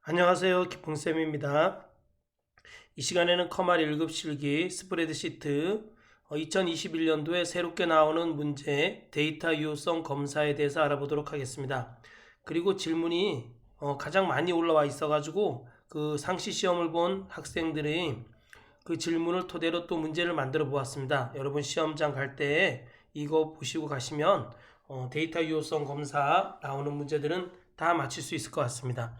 안녕하세요. 기풍쌤입니다. 이 시간에는 커말 1급 실기 스프레드시트 2021년도에 새롭게 나오는 문제 데이터 유효성 검사에 대해서 알아보도록 하겠습니다. 그리고 질문이 가장 많이 올라와 있어가지고 그 상시 시험을 본 학생들이 그 질문을 토대로 또 문제를 만들어 보았습니다. 여러분 시험장 갈 때 이거 보시고 가시면 데이터 유효성 검사 나오는 문제들은 다 맞힐 수 있을 것 같습니다.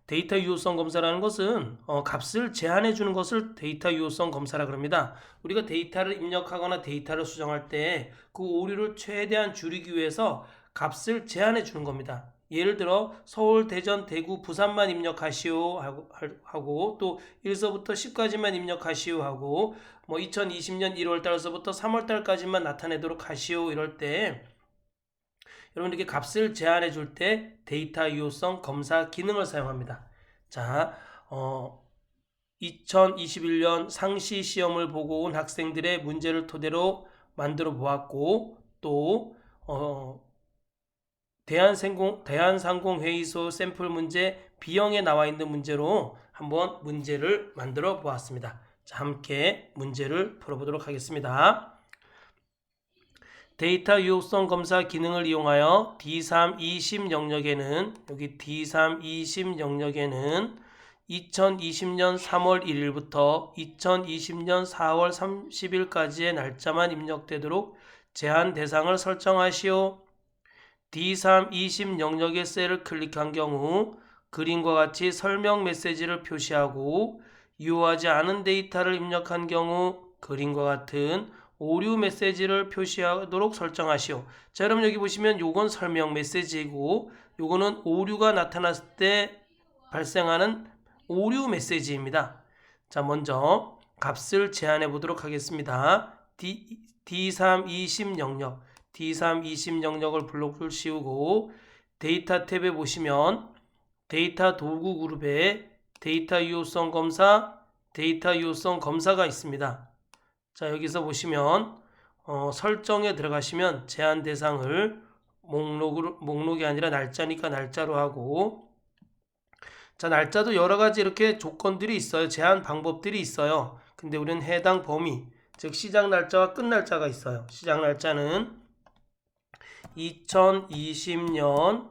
데이터 유효성 검사라는 것은 값을 제한해 주는 것을 데이터 유효성 검사라 그럽니다. 우리가 데이터를 입력하거나 데이터를 수정할 때 그 오류를 최대한 줄이기 위해서 값을 제한해 주는 겁니다. 예를 들어 서울, 대전, 대구, 부산만 입력하시오 하고 또 1서부터 10까지만 입력하시오 하고 2020년 1월 달서부터 3월 달까지만 나타내도록 하시오 이럴 때 여러분 이렇게 값을 제한해 줄 때 데이터 유효성 검사 기능을 사용합니다. 자, 2021년 상시 시험을 보고 온 학생들의 문제를 토대로 만들어 보았고 또 대한상공회의소 샘플 문제 B형에 나와 있는 문제로 한번 문제를 만들어 보았습니다. 자, 함께 문제를 풀어보도록 하겠습니다. 데이터 유효성 검사 기능을 이용하여 D320 영역에는 여기 D320 영역에는 2020년 3월 1일부터 2020년 4월 30일까지의 날짜만 입력되도록 제한 대상을 설정하시오. D320 영역의 셀을 클릭한 경우 그림과 같이 설명 메시지를 표시하고 유효하지 않은 데이터를 입력한 경우 그림과 같은 오류 메시지를 표시하도록 설정하시오. 자, 여러분 여기 보시면 요건 설명 메시지이고 요거는 오류가 나타났을 때 발생하는 오류 메시지입니다. 자, 먼저 값을 제한해 보도록 하겠습니다. D320 영역, D320 영역을 블록을 씌우고 데이터 탭에 보시면 데이터 도구 그룹에 데이터 유효성 검사, 데이터 유효성 검사가 있습니다. 자, 여기서 보시면 설정에 들어가시면 제한 대상을 목록이 아니라 날짜니까 날짜로 하고, 자, 날짜도 여러 가지 이렇게 조건들이 있어요. 제한 방법들이 있어요. 근데 우리는 해당 범위, 즉 시작 날짜와 끝 날짜가 있어요. 시작 날짜는 2020년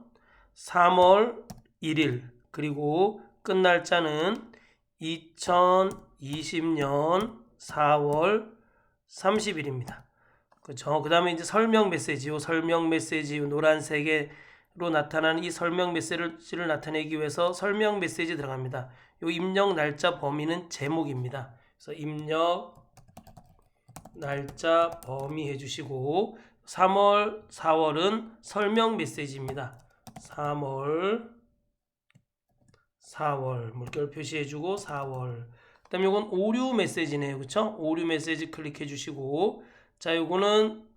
3월 1일, 그리고 끝 날짜는 2020년 4월 30일입니다. 그렇죠. 그 다음에 이제 설명 메시지, 노란색으로 나타나는 이 설명 메시지를 나타내기 위해서 설명 메시지 들어갑니다. 이 입력 날짜 범위는 제목입니다. 그래서 입력 날짜 범위 해주시고 3월, 4월은 설명 메시지입니다. 3월, 4월 물결 표시해주고 4월. 그 다음에 이건 오류 메시지네요. 그쵸? 오류 메시지 클릭해 주시고, 자, 요거는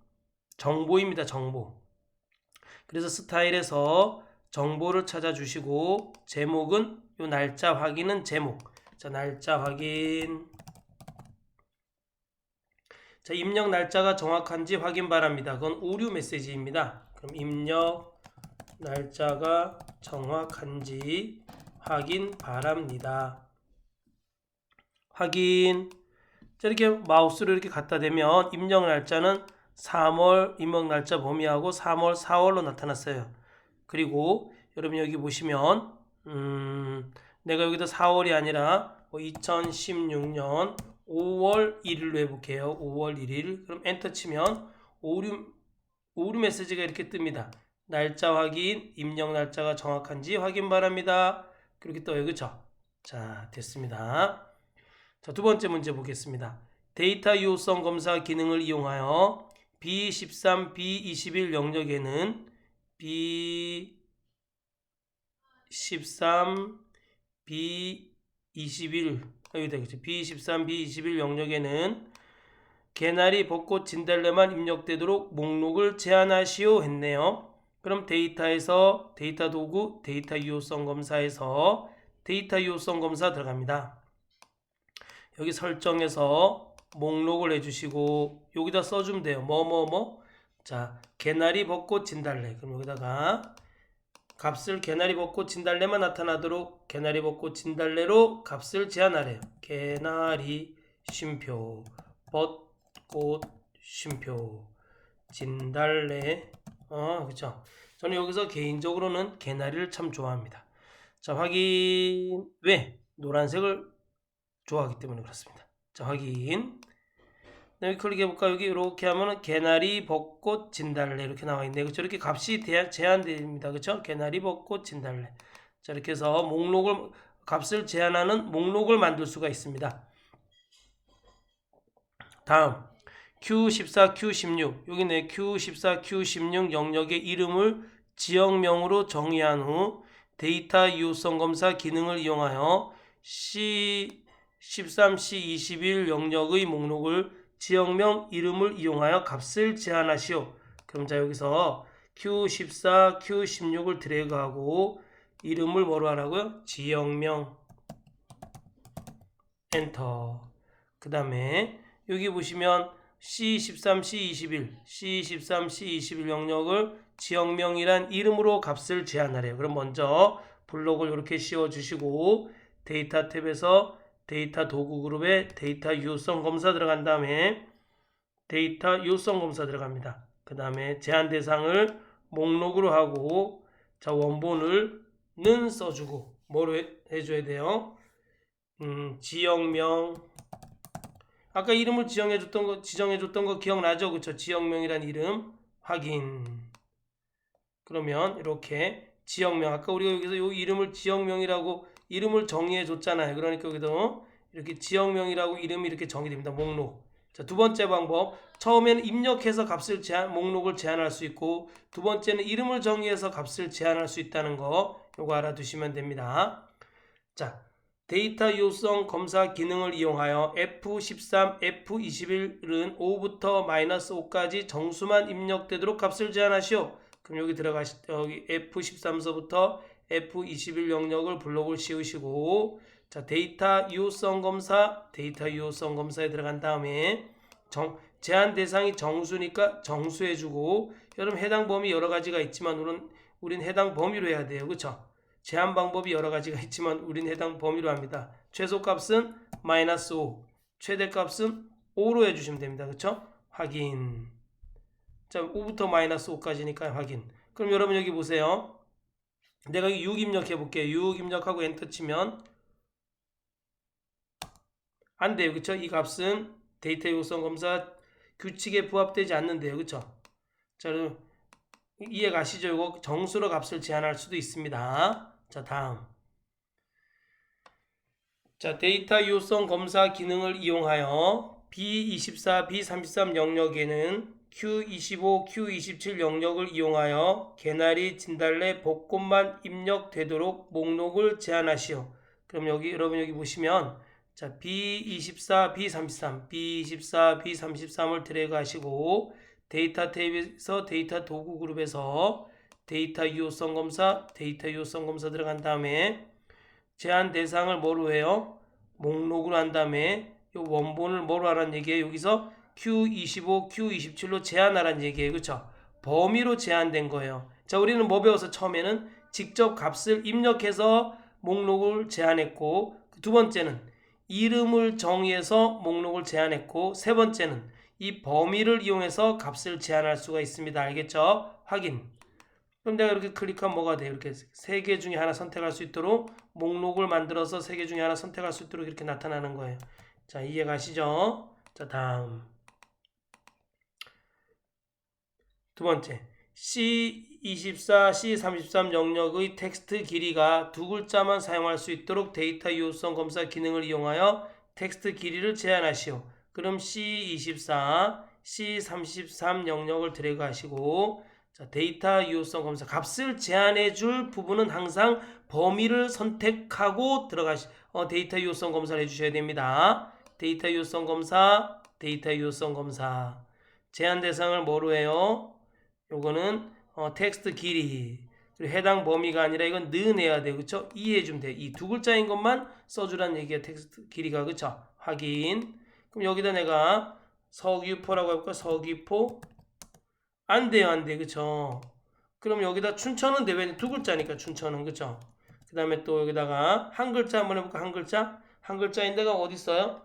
정보입니다. 정보. 그래서 스타일에서 정보를 찾아 주시고, 제목은 요 날짜 확인은 제목. 자, 날짜 확인. 자, 입력 날짜가 정확한지 확인 바랍니다. 그건 오류 메시지입니다. 그럼 입력 날짜가 정확한지 확인 바랍니다. 확인. 자, 이렇게 마우스를 이렇게 갖다 대면 입력 날짜는 3월 입력 날짜 범위하고 3월, 4월로 나타났어요. 그리고 여러분 여기 보시면 내가 여기다 4월이 아니라 2016년 5월 1일로 해볼게요. 5월 1일. 그럼 엔터 치면 오류 메시지가 이렇게 뜹니다. 날짜 확인, 입력 날짜가 정확한지 확인 바랍니다. 그렇게 떠요. 그쵸? 자, 됐습니다. 자, 두 번째 문제 보겠습니다. 데이터 유효성 검사 기능을 이용하여 B13, B21 영역에는 B13, B21 여기다 그렇죠. B13, B21 영역에는 개나리, 벚꽃, 진달래만 입력되도록 목록을 제한하시오 했네요. 그럼 데이터에서 데이터 도구, 데이터 유효성 검사에서 데이터 유효성 검사 들어갑니다. 여기 설정에서 목록을 해주시고 여기다 써주면 돼요. 자, 개나리, 벚꽃, 진달래. 그럼 여기다가 값을 개나리 벚꽃 진달래만 나타나도록 개나리 벚꽃 진달래로 값을 제한하래요. 개나리 쉼표 벚꽃 쉼표 진달래. 그쵸. 저는 여기서 개인적으로는 개나리를 참 좋아합니다. 자, 확인. 왜? 노란색을 좋아하기 때문에 그렇습니다. 자, 확인. 여기 클릭해볼까? 여기 이렇게 하면은 개나리, 벚꽃, 진달래 이렇게 나와 있네요. 그렇죠? 이렇게 값이 제한됩니다. 그렇죠? 개나리, 벚꽃, 진달래. 자, 이렇게 해서 값을 제한하는 목록을 만들 수가 있습니다. 다음 Q14, Q16 여기네. Q14, Q16 영역의 이름을 지역명으로 정의한 후 데이터 유효성 검사 기능을 이용하여 C13, C21 영역의 목록을 지역명 이름을 이용하여 값을 제한하시오. 그럼 자 여기서 Q14, Q16을 드래그하고 이름을 뭐로 하라고요? 지역명. 엔터. 그 다음에 여기 보시면 C13, C21, C13, C21 영역을 지역명이란 이름으로 값을 제한하래요. 그럼 먼저 블록을 이렇게 씌워주시고 데이터 탭에서 데이터 도구 그룹에 데이터 유효성 검사 들어간 다음에 데이터 유효성 검사 들어갑니다. 그 다음에 제한 대상을 목록으로 하고 자 원본을는 써주고 뭐로 해줘야 돼요? 지역명. 아까 이름을 지정해줬던 거 기억나죠? 그쵸? 지역명이란 이름 확인. 그러면 이렇게 지역명. 아까 우리가 여기서 이 이름을 지역명이라고 이름을 정의해줬잖아요. 그러니까 여기도 이렇게 지역명이라고 이름이 이렇게 정의됩니다. 목록. 자, 두 번째 방법. 처음에는 입력해서 값을 목록을 제한할 수 있고 두 번째는 이름을 정의해서 값을 제한할 수 있다는 거 요거 알아두시면 됩니다. 자, 데이터 유효성 검사 기능을 이용하여 F13, F21은 5부터 -5까지 정수만 입력되도록 값을 제한하시오. 그럼 여기 여기 F13서부터 F21 영역을 블록을 씌우시고 자 데이터 유효성 검사에 들어간 다음에 제한 대상이 정수니까 정수해주고 여러분 해당 범위 여러 가지가 있지만 우린 해당 범위로 해야 돼요. 그쵸? 제한 방법이 여러 가지가 있지만 우린 해당 범위로 합니다. 최소값은 -5, 최대값은 5로 해주시면 됩니다. 그쵸? 확인. 자, 5부터 -5까지니까 확인. 그럼 여러분 여기 보세요. 내가 6 입력해 볼게요. 6 입력하고 엔터 치면 안 돼요. 그쵸? 이 값은 데이터 유효성 검사 규칙에 부합되지 않는데요. 그쵸? 자, 그럼 이해 가시죠? 이거 정수로 값을 제한할 수도 있습니다. 자, 다음. 자, 데이터 유효성 검사 기능을 이용하여 B24, B33 영역에는 Q25, Q27 영역을 이용하여 개나리, 진달래, 벚꽃만 입력되도록 목록을 제한하시오. 그럼 여러분 여기 보시면 자, B24, B33, B24, B33을 드래그 하시고 데이터 탭에서 데이터 도구 그룹에서 데이터 유효성 검사 들어간 다음에 제한 대상을 뭐로 해요? 목록으로 한 다음에 이 원본을 뭐로 하라는 얘기예요? 여기서 Q25, Q27로 제한하라는 얘기예요. 그쵸? 범위로 제한된 거예요. 자, 우리는 뭐 배워서 처음에는 직접 값을 입력해서 목록을 제한했고 두 번째는 이름을 정의해서 목록을 제한했고 세 번째는 이 범위를 이용해서 값을 제한할 수가 있습니다. 알겠죠? 확인. 그럼 내가 이렇게 클릭하면 뭐가 돼요? 이렇게 세 개 중에 하나 선택할 수 있도록 목록을 만들어서 세 개 중에 하나 선택할 수 있도록 이렇게 나타나는 거예요. 자, 이해 가시죠? 자, 다음. 두 번째. C24, C33 영역의 텍스트 길이가 두 글자만 사용할 수 있도록 데이터 유효성 검사 기능을 이용하여 텍스트 길이를 제한하시오. 그럼 C24, C33 영역을 드래그 하시고 자, 데이터 유효성 검사 값을 제한해 줄 부분은 항상 범위를 선택하고 데이터 유효성 검사를 해주셔야 됩니다. 데이터 유효성 검사 제한 대상을 뭐로 해요? 요거는 텍스트 길이 그리고 해당 범위가 아니라 이건 는 해야 돼요. 그쵸? 이해해 주면 돼요. 이 두 글자인 것만 써주라는 얘기야. 텍스트 길이가. 그쵸? 확인. 그럼 여기다 내가 서귀포라고 해볼까? 서귀포 안 돼요. 안 돼. 그쵸? 그럼 여기다 춘천은 대변인 두 글자니까 춘천은 그쵸? 그 다음에 또 여기다가 한 글자 한번 해볼까? 한 글자? 한 글자인 데가 어디 있어요?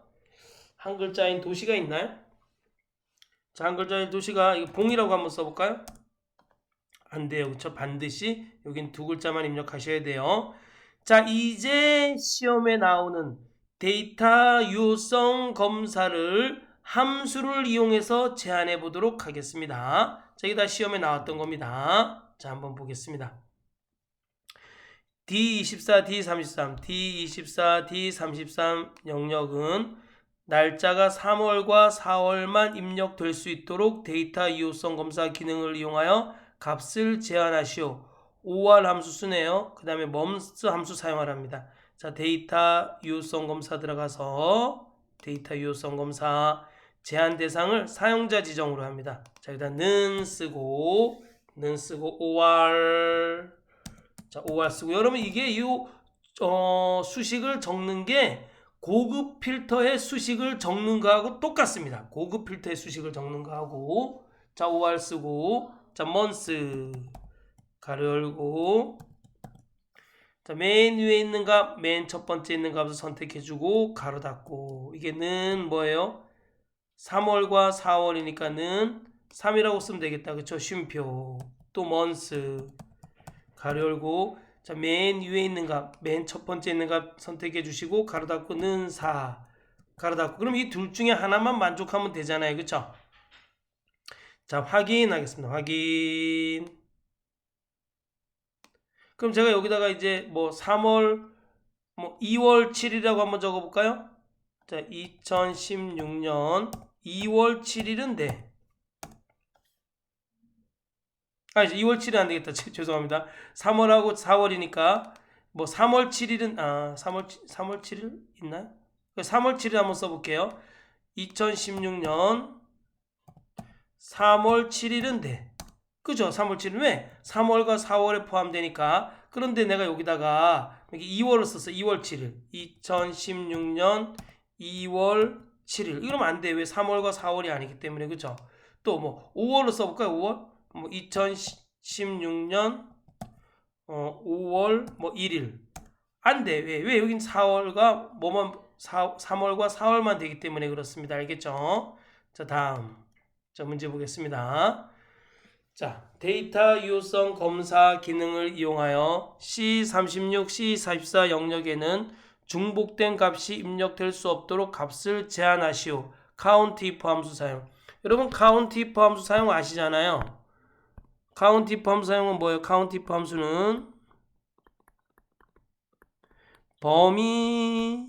한 글자인 도시가 있나요? 자, 한 글자인 도시가 이거 봉이라고 한번 써볼까요? 안 돼요. 그쵸? 반드시 여긴 두 글자만 입력하셔야 돼요. 자, 이제 시험에 나오는 데이터 유효성 검사를 함수를 이용해서 제안해 보도록 하겠습니다. 자, 이게 다 시험에 나왔던 겁니다. 자, 한번 보겠습니다. D24, D33, D24, D33 영역은 날짜가 3월과 4월만 입력될 수 있도록 데이터 유효성 검사 기능을 이용하여 값을 제한하시오. OR 함수 쓰네요. 그 다음에 mom스 함수 사용하랍니다. 자, 데이터 유효성 검사 들어가서 데이터 유효성 검사 제한 대상을 사용자 지정으로 합니다. 자, 일단 는 쓰고 OR. 자, OR 쓰고 여러분 이게 이 수식을 적는 게 고급 필터의 수식을 적는 거하고 똑같습니다. 고급 필터의 수식을 적는 거하고. 자, OR 쓰고 자, months 가로 열고 자, 맨 위에 있는 값, 맨 첫 번째 있는 값을 선택해주고 가로 닫고. 이게 는 뭐예요? 3월과 4월이니까는 3이라고 쓰면 되겠다. 그쵸? 쉼표. 또 months 가로 열고 자, 맨 위에 있는 값, 맨 첫 번째 있는 값 선택해 주시고 가로 닫고 는 4 가로 닫고. 그럼 이 둘 중에 하나만 만족하면 되잖아요. 그쵸? 자, 확인하겠습니다. 확인. 그럼 제가 여기다가 이제 뭐 3월 2월 7일이라고 한번 적어 볼까요? 자, 2016년 2월 7일은 돼. 이제 2월 7일 안 되겠다. 죄송합니다. 3월하고 4월이니까 뭐 3월 7일은 3월 7일 있나요? 3월 7일 한번 써 볼게요. 2016년 3월 7일은 돼. 그죠? 3월 7일 왜? 3월과 4월에 포함되니까. 그런데 내가 여기다가 2월을 썼어. 2월 7일. 2016년 2월 7일. 이러면 안 돼. 왜? 3월과 4월이 아니기 때문에. 그죠? 또 뭐 5월로 써 볼까요? 5월? 뭐 2016년 5월 1일. 안 돼. 왜? 여긴 4월과 3월과 4월만 되기 때문에 그렇습니다. 알겠죠? 자, 다음. 자, 문제 보겠습니다. 자, 데이터 유효성 검사 기능을 이용하여 C36, C44 영역에는 중복된 값이 입력될 수 없도록 값을 제한하시오. count if 함수 사용. 여러분 count if 함수 사용 아시잖아요. count if 함수 사용은 뭐예요? count if 함수는 범위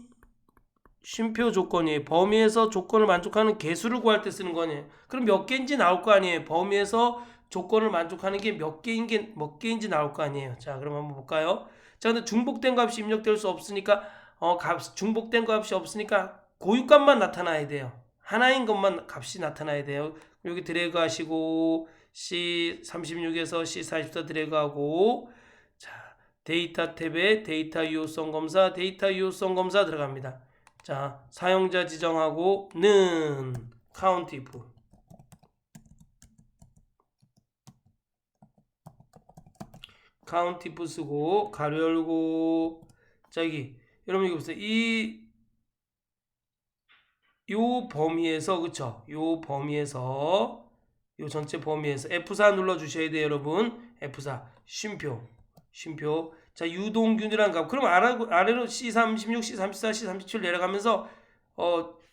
쉼표 조건이에요. 범위에서 조건을 만족하는 개수를 구할 때 쓰는 거 아니에요. 그럼 몇 개인지 나올 거 아니에요. 범위에서 조건을 만족하는 게 몇 개인지 나올 거 아니에요. 자, 그럼 한번 볼까요? 자, 근데 중복된 값이 입력될 수 없으니까 중복된 값이 없으니까 고유값만 나타나야 돼요. 하나인 것만 값이 나타나야 돼요. 여기 드래그 하시고 C36에서 C44 드래그 하고 자, 데이터 탭에 데이터 유효성 검사 들어갑니다. 자, 사용자 지정하고 는 count if 쓰고 가로 열고 자, 여러분 이거 보세요. 요 범위에서 그쵸? 요 전체 범위에서 F4 눌러 주셔야 돼요, 여러분. F4 쉼표. 자, 유동균이란 값. 그럼 아래로 C36, C34, C37 내려가면서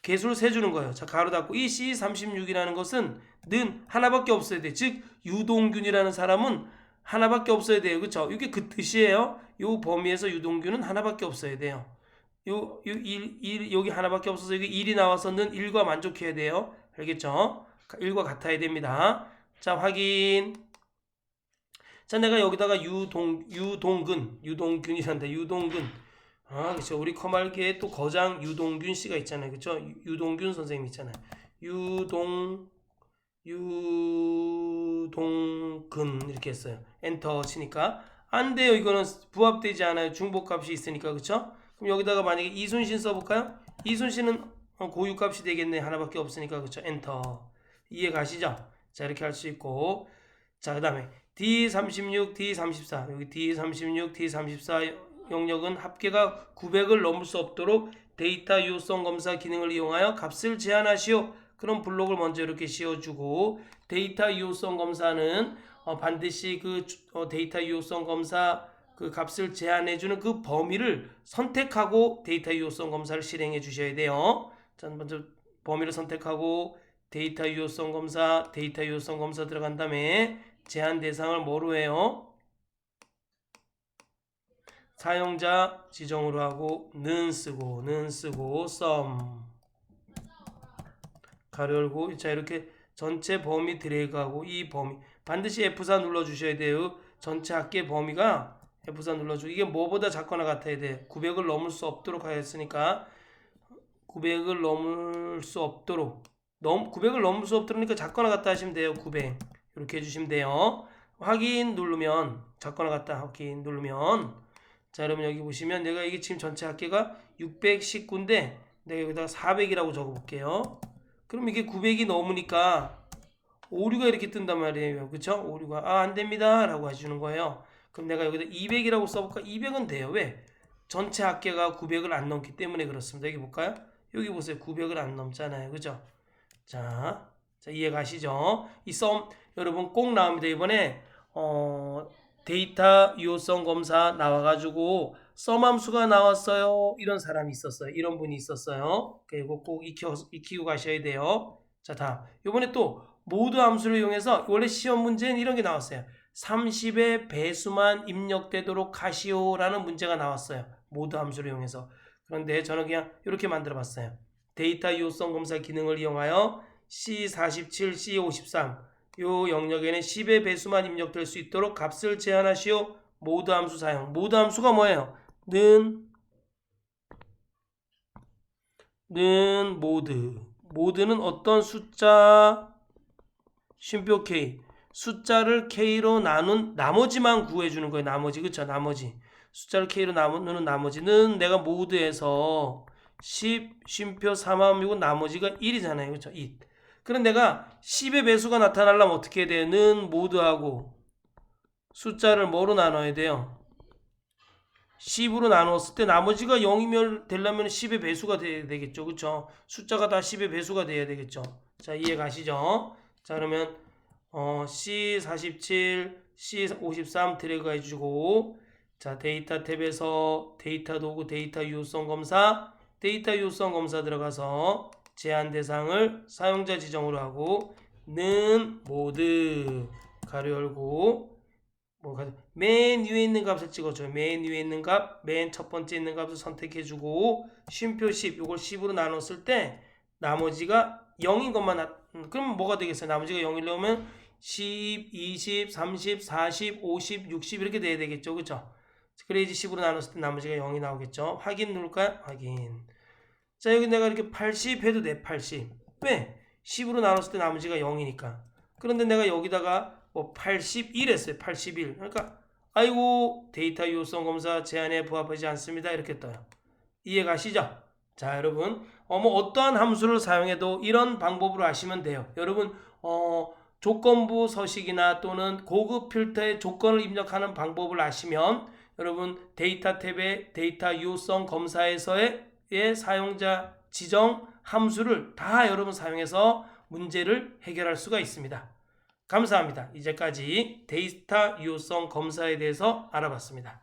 개수를 세주는 거예요. 자, 가로 닫고 이 C36이라는 것은 는 하나밖에 없어야 돼. 즉 유동균이라는 사람은 하나밖에 없어야 돼요. 그쵸? 이게 그 뜻이에요. 요 범위에서 유동균은 하나밖에 없어야 돼요. 여기 하나밖에 없어서 여기 1이 나와서는 1과 만족해야 돼요. 알겠죠? 1과 같아야 됩니다. 자, 확인. 자, 내가 여기다가 유동균이란다. 유동균. 그쵸. 우리 커말계에 또 거장 유동균 씨가 있잖아요. 그쵸? 유동균 선생님 있잖아요. 유동근 이렇게 했어요. 엔터 치니까 안 돼요. 이거는 부합되지 않아요. 중복값이 있으니까. 그쵸? 그럼 여기다가 만약에 이순신 써볼까요? 이순신은 고유값이 되겠네. 하나밖에 없으니까. 그쵸? 엔터. 이해 가시죠? 자, 이렇게 할 수 있고 자, 그 다음에 D36, D34 여기 D36, D34 영역은 합계가 900을 넘을 수 없도록 데이터 유효성 검사 기능을 이용하여 값을 제한하시오. 그럼 블록을 먼저 이렇게 씌워주고 데이터 유효성 검사는 반드시 그 데이터 유효성 검사 그 값을 제한해주는 그 범위를 선택하고 데이터 유효성 검사를 실행해 주셔야 돼요. 자, 먼저 범위를 선택하고 데이터 유효성 검사 들어간 다음에 제한 대상을 뭐로 해요? 사용자 지정으로 하고 는 쓰고 sum 가로 열고 자 이렇게 전체 범위 드래그하고 이 범위 반드시 F4 눌러주셔야 돼요. 전체 합계 범위가 F4 눌러주고 이게 뭐보다 작거나 같아야 돼. 900을 넘을 수 없도록 하였으니까 900을 넘을 수 없도록 900을 넘을 수 없도록니까 작거나 같다 하시면 돼요. 900 이렇게 해주시면 돼요. 확인 누르면 작거나 같다 확인 누르면 자 여러분 여기 보시면 내가 이게 지금 전체 합계가 619인데 내가 여기다가 400이라고 적어 볼게요. 그럼 이게 900이 넘으니까 오류가 이렇게 뜬단 말이에요. 그쵸? 오류가 안됩니다 라고 해주는 거예요. 그럼 내가 여기다 200이라고 써볼까? 200은 돼요. 왜? 전체 합계가 900을 안 넘기 때문에 그렇습니다. 여기 볼까요? 여기 보세요. 900을 안 넘잖아요. 그죠? 자 이해 가시죠? 이 썸 여러분 꼭 나옵니다. 이번에 데이터 유효성 검사 나와가지고 썸 함수가 나왔어요. 이런 사람이 있었어요. 이런 분이 있었어요. 그리고 꼭 익히고 가셔야 돼요. 자 다음 이번에 또 모드 함수를 이용해서 원래 시험 문제는 이런 게 나왔어요. 30의 배수만 입력되도록 하시오 라는 문제가 나왔어요. 모드 함수를 이용해서. 그런데 저는 그냥 이렇게 만들어 봤어요. 데이터 유효성 검사 기능을 이용하여 C47, C53 요 영역에는 10의 배수만 입력될 수 있도록 값을 제한하시오. 모드 함수 사용. 모드 함수가 뭐예요? 는 모드. 모드는 어떤 숫자 쉼표 K 숫자를 K로 나눈 나머지만 구해주는 거예요. 나머지 그쵸? 나머지 숫자를 K로 나누는 나머지는 내가 모드에서 10 쉼표 3함이고 나머지가 1이잖아요. 그쵸? 1. 그럼 내가 10의 배수가 나타나려면 어떻게 해야 돼요? 는 모드하고 숫자를 뭐로 나눠야 돼요? 10으로 나누었을 때 나머지가 0이면 되려면 10의 배수가 돼야 되겠죠. 그쵸? 숫자가 다 10의 배수가 돼야 되겠죠. 자 이해 가시죠? 자 그러면 C47, C53 드래그 해주고 자 데이터 탭에서 데이터 도구 데이터 유효성 검사 들어가서 제한 대상을 사용자 지정으로 하고 는 모드 가로 열고 맨 위에 있는 값을 찍어줘요. 맨 위에 있는 값, 맨 첫 번째 있는 값을 선택해주고 쉼표 10 이걸 10으로 나눴을 때 나머지가 0인 것만 그럼 뭐가 되겠어요? 나머지가 0이려면 10, 20, 30, 40, 50, 60 이렇게 돼야 되겠죠. 그쵸? 그래야지 10으로 나눴을 때 나머지가 0이 나오겠죠. 확인 누를까요? 확인. 자 여기 내가 이렇게 80 해도 돼. 80. 왜? 10으로 나눴을 때 나머지가 0이니까. 그런데 내가 여기다가 81 했어요. 81. 그러니까 아이고 데이터 유효성 검사 제한에 부합하지 않습니다. 이렇게 떠요. 이해 가시죠? 자 여러분 어떠한 함수를 사용해도 이런 방법으로 하시면 돼요. 여러분 조건부 서식이나 또는 고급 필터의 조건을 입력하는 방법을 아시면 여러분 데이터 탭의 데이터 유효성 검사에서의 사용자 지정 함수를 다 여러분 사용해서 문제를 해결할 수가 있습니다. 감사합니다. 이제까지 데이터 유효성 검사에 대해서 알아봤습니다.